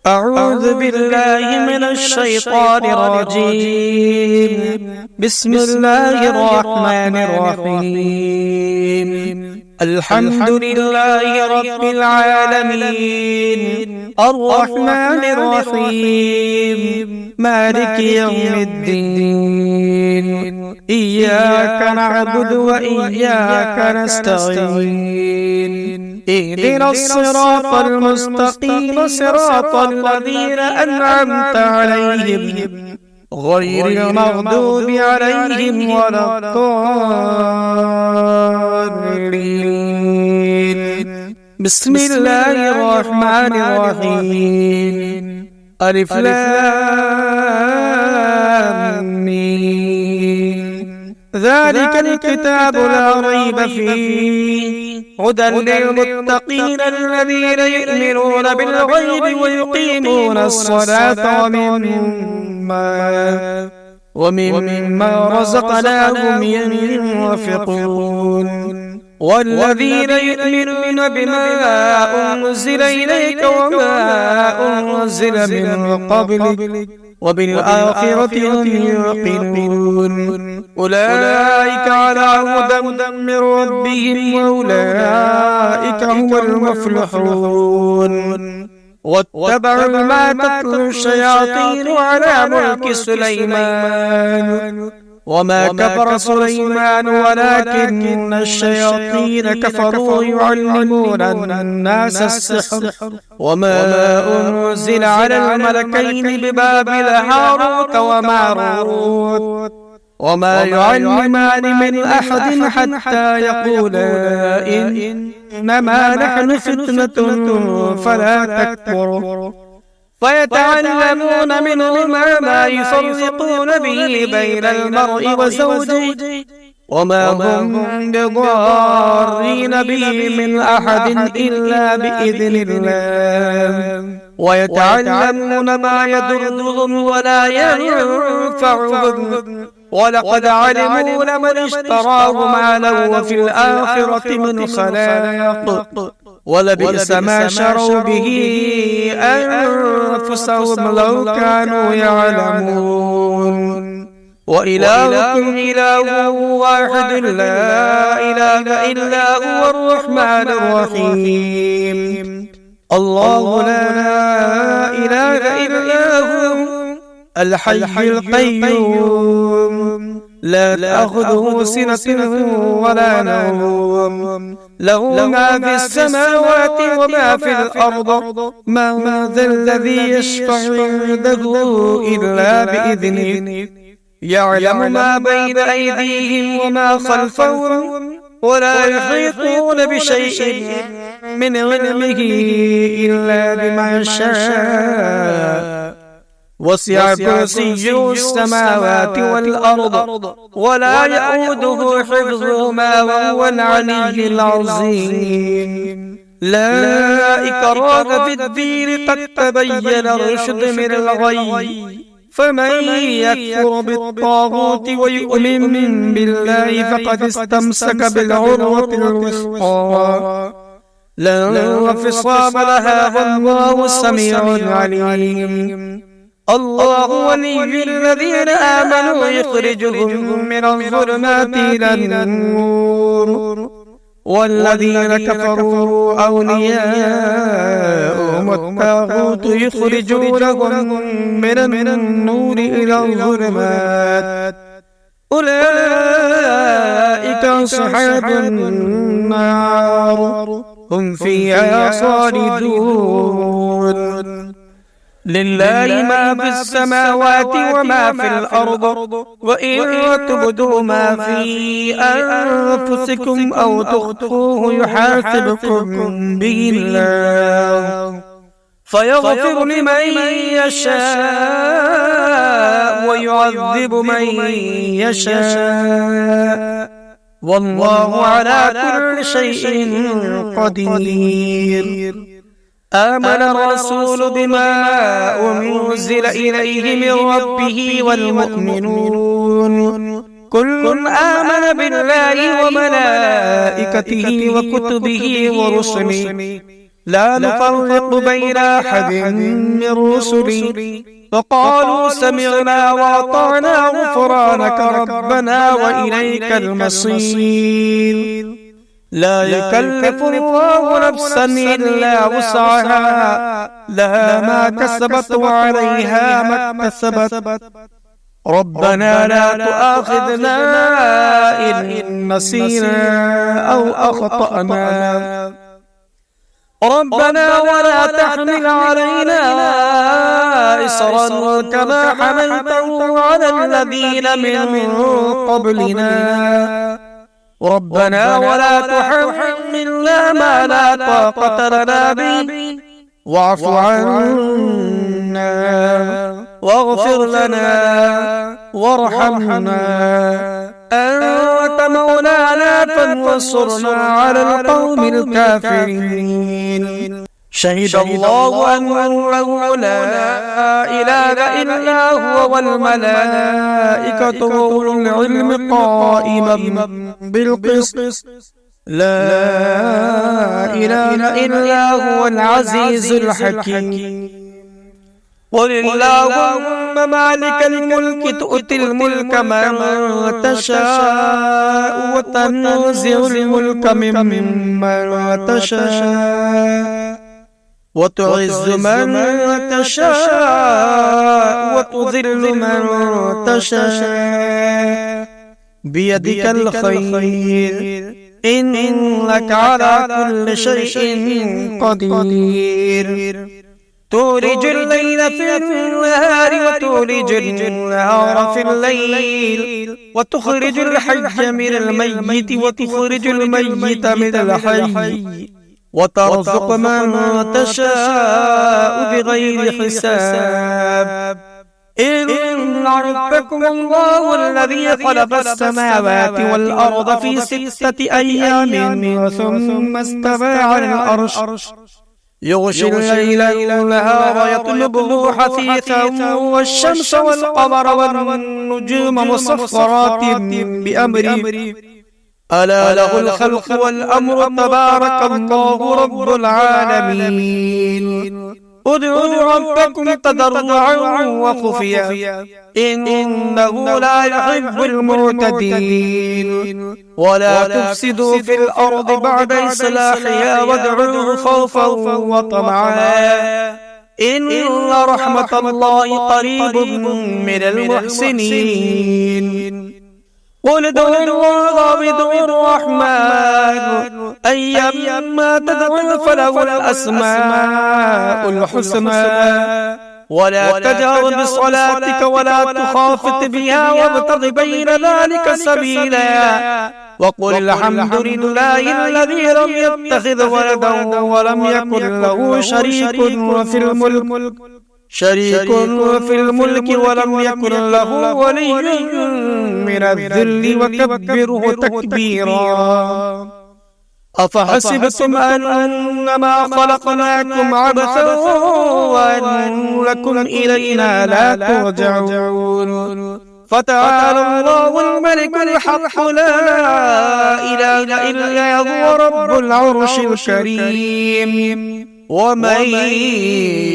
أعوذ بالله من الشيطان الرجيم. بسم الله الرحمن الرحيم. الحمد لله رب العالمين، الرحمن الرحيم، مالك يوم الدين. إياك نعبد وإياك نستعين. اهدنا الصراط المستقيم، صراط الذين أنعمت عليهم غير المغضوب عليهم ولا الضالين. بسم الله الرحمن الرحيم. ألف لام ميم. ذلك الكتاب لا ريب فيه، هدى للمتقين الذين يؤمنون بالغيب ويقيمون الصلاة ومما رزقناهم ينفقون. والذين يؤمنون بما أنزل إليك وما أنزل من قبلك وبالآخرة هم يوقنون. أولئك على هدى من ربهم وأولئك هم المفلحون. واتبعوا ما تتلو الشياطين على ملك سليمان، وما كفر سليمان ولكن الشياطين كفروا يعلمون الناس السحر. وما أنزل على الملكين ببابل هاروت وماروت وما يعلمان من أحد حتى يقولا إنما نحن فتنة فلا تكفر. فيتعلمون منهما ما يفرقون به بين المرء وزوجه، وما هم بضارين به من أحد إلا بإذن الله. ويتعلمون ما يضرهم ولا ينفعهم، ولقد علموا لمن اشتراه ما له في الآخرة من خلاق، ولبئس ما شروا به أنفسهم لو كانوا يعلمون. وإلهكم إله واحد لا إله إلا هو الرحمن الرحيم. الله لا إله إلا هو الحي القيوم، لا تأخذه سنة ولا نوم، له ما في السماوات وما في الأرض. من ذا الذي يشفع عنده إلا بإذنه. يعلم ما بين أيديهم وما خلفهم، ولا يحيطون بشيء من علمه إلا بما شاء. وسع كرسيه السماوات والأرض ولا يؤوده حفظهما وهو العلي العظيم. لا إكراه في الدين، قد تبين الرشد من الغي. فمن يكفر بالطاغوت ويؤمن بالله فقد استمسك بالعروة الوثقى لا انفصام لها، والله سميع عليم. الله ولي الذين آمنوا يخرجهم من الظلمات إلى النور، والذين كفروا أولياءهم الطاغوت يخرجونهم من النور إلى الظلمات. أولئك أصحاب النار، هم فيها خالدون. لله ما في السماوات وما في الأرض، وإن تبدوا ما في أنفسكم أو تخفوه يحاسبكم به الله، فيغفر لمن يشاء ويعذب من يشاء، والله على كل شيء قدير. آمن الرسول بما أنزل إليه من ربه والمؤمنون كل آمن بالله وملائكته وكتبه ورسله لا نفرق بين أحد من رسلي فقالوا سمعنا وأطعنا غفرانك ربنا وإليك المصير. لا يكلف الله نفسا إلا وسعها لها ما كسبت وعليها ما اكتسبت ربنا لا تؤاخذنا إن نسينا أو أخطأنا ربنا ولا تحمل علينا إصرا كما حملته على الذين من قبلنا ربنا ولا تحملنا ما لا طاقة لنا به واعف عنا واغفر لنا وارحمنا أنت مولانا فانصرنا على القوم الكافرين. شهد الله أنه لا إله إلا هو والملائكة وأولو العلم قائما بالقسط لا إله إلا هو العزيز الحكيم. قل اللهم مالك الملك تؤتي الملك من تشاء وتنزع الملك ممن تشاء وتعز من تشاء وتذل من تشاء بيدك الخير إنك على كل شيء قدير. تولج الليل في النهار وتولج النهار في الليل وتخرج الحي من الميت وتخرج الميت من الحي وترزق من تشاء بغير حساب. إن ربكم الله الذي خلق السماوات والأرض في 6 أيام ثم استوى على العرش يغشي الليل النهار يطلبه حثيثا والشمس والقمر والنجوم مسخرات بأمره ألا له الخلق والأمر تبارك الله رب العالمين. ادعوا ربكم تضرعا وخفيا إنه لا يحب المعتدين. ولا تفسدوا في الأرض بعد إصلاحها وادعوه خوفا وطمعا إن رحمة الله قريب من المحسنين. قل ادعوا الله وادعوا الرحمن أيما تدعوا فله الأسماء الحسنى ولا تجهر بصلاتك ولا تخافت بها وابتغ بين ذلك سبيلا وقل الحمد لله الذي لم يتخذ ولدا ولم يكن له شريك في الملك ولم يكن له ولي من الذل وكبره تكبيرا. أفحسبتم أنما خلقناكم عبثا وأنكم إلينا لا ترجعون فتعالى الله الملك الحق لا إله إلا هو رب العرش الكريم. ومن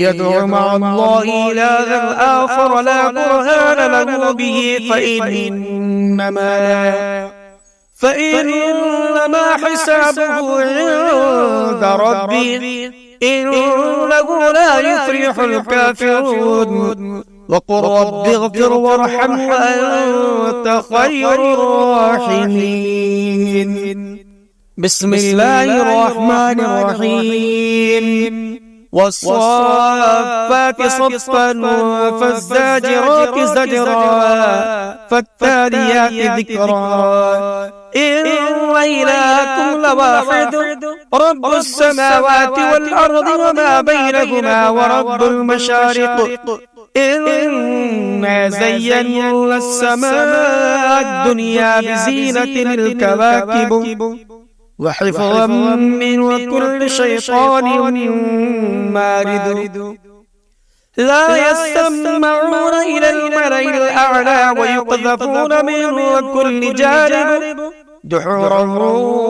يدع مع الله إلها آخر لا برهان له به فإنما حسابه عند ربه إنه لا يفلح الكافرون. وقل رب اغفر وارحم وأنت خير الراحمين. بسم الله الرحمن الرحيم. والصافات صفا فالزاجرات زجرا فالتاليات ذكرا إن إلهكم لواحد رب السماوات والأرض وما بينهما ورب المشارق إنا زينا السماء الدنيا بزينة الكواكب وحفظا من كل شيطان مارد. لا يسمعون إلى الملأ الأعلى ويقذفون من كل جانب دحورا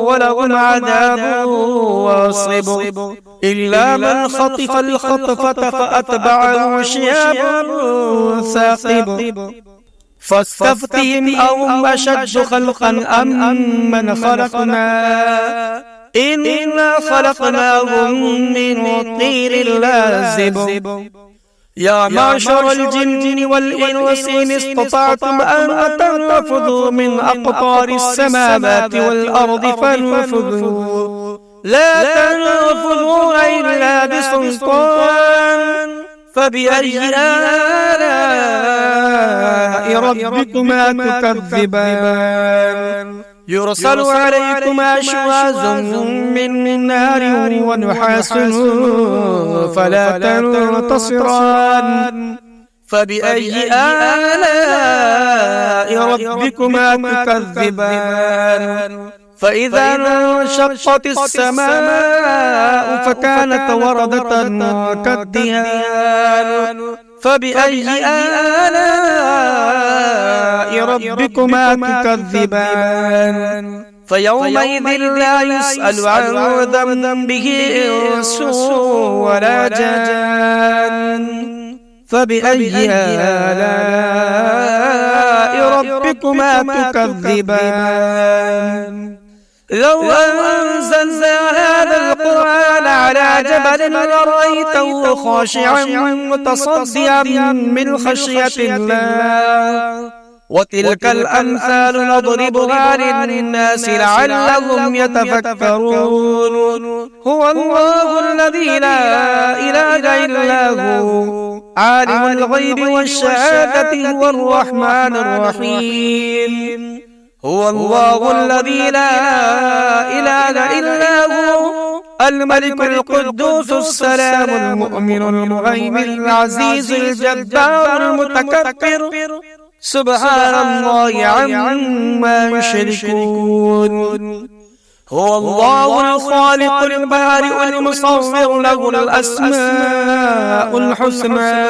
ولهم عذاب واصب إلا من خطف الخطفة فأتبعه شهاب ثاقب فاستفتهم أهم أشد خلقا أم من خلقنا إنا خلقناهم من طين لازب يا معشر الجن والإنس إن استطعتم أن تنفذوا من أقطار السماوات والأرض فانفذوا لا تنفذون إلا بسلطان فبأي آلاء ربكما تكذبان يرسل عليكما شواظ من نار ونحاس فلا تنتصران فبأي آلاء ربكما تكذبان فإذا انشقت السماء فكانت وردة كالدهان فبأي آلاء ربكما تكذبان فيومئذ لا يسأل عن ذنبه إنس ولا جان فبأي آلاء ربكما تكذبان لو أنزلنا هذا القرآن على جبل لرأيته خاشعا متصدعا من خشية الله وتلك الأمثال نضربها للناس لعلهم يتفكرون هو الله الذي لا إله إلا هو عالم الغيب والشهادة هو الرحمن الرحيم هو الله الذي لا إله إلا هو الملك القدوس السلام المؤمن المهيمن العزيز الجبار المتكبر سبحان الله عما يشركون هو الله الخالق البارئ المصور له الأسماء الحسنى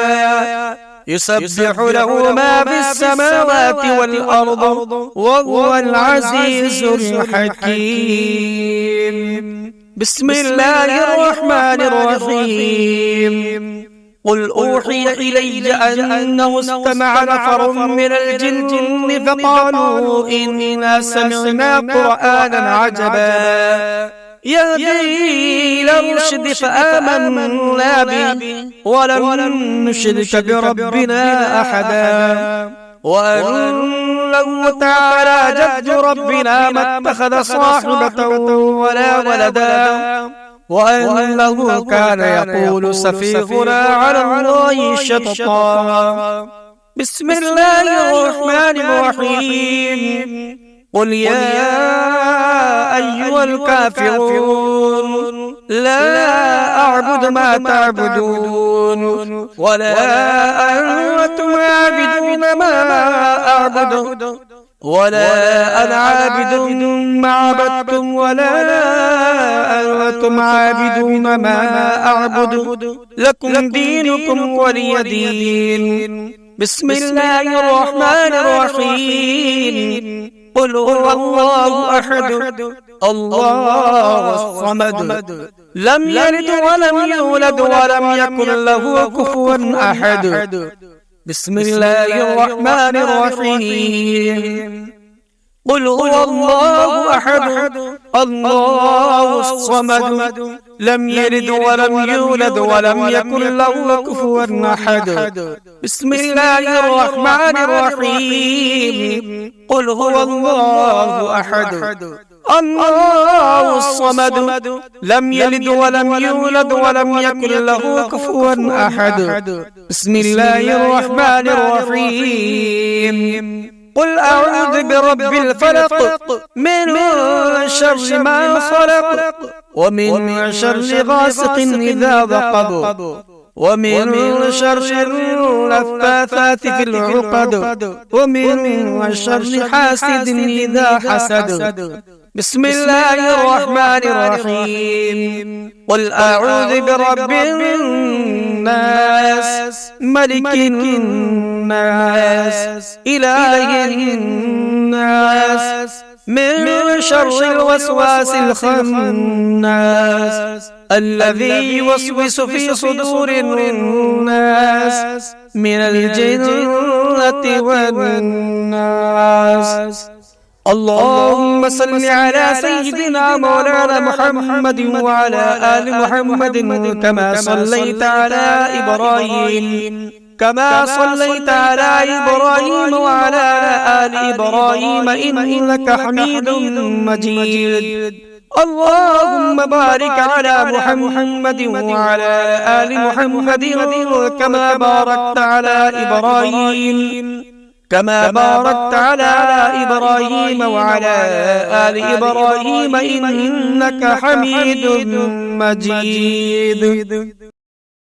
يسبح له ما في السماوات والأرض وهو العزيز الحكيم بسم الله الرحمن الرحيم قل أوحي إلي أنه استمع نفر من الجن فقالوا إنا سمعنا قرآنا عجبا يهدي إلى الرشد فآمنا به ولن نشرك بربنا أحدا وأنه تعالى جد ربنا ما اتخذ صاحبة ولا ولدا وأنه كان يقول سفيهنا على الله شططا بسم الله الرحمن الرحيم قل يا أيها الكافرون لا أعبد ما تعبدون ولا أنتم عابدون ما أعبد ولا أنا عابد ما عبدتم ولا أنتم عابدون ما أعبد لكم دينكم ولي دين بسم الله الرحمن الرحيم قل هو الله أحد الله الصمد لم يلد ولم يولد ولم يكن له كفوا أحد بسم الله الرحمن الرحيم قل هو الله أحد الله الصمد لم يلد ولم يولد ولم يكن له كفوا أحد بسم الله الرحمن الرحيم قل هو الله أحد الله الصمد لم يلد ولم يولد ولم يكن له كفوا أحد بسم الله الرحمن الرحيم قل أعوذ برب الفلق من شر ما خلق ومن شر غاسق إذا وقب ومن شر اللفاثات في العقد ومن شر حاسد إذا حسد بسم الله الرحمن الرحيم قل أعوذ برب الناس ملك الناس إله الناس من شر الوسواس الخناس الذي يوسوس في صدور الناس من الجنة والناس. اللهم صل على سيدنا مولانا محمد وعلى آل محمد كما صليت على إبراهيم وعلى آل إبراهيم إنك حميد مجيد. اللهم بارك على محمد وعلى آل محمد كما باركت على إبراهيم وعلى آل إبراهيم إنك حميد مجيد.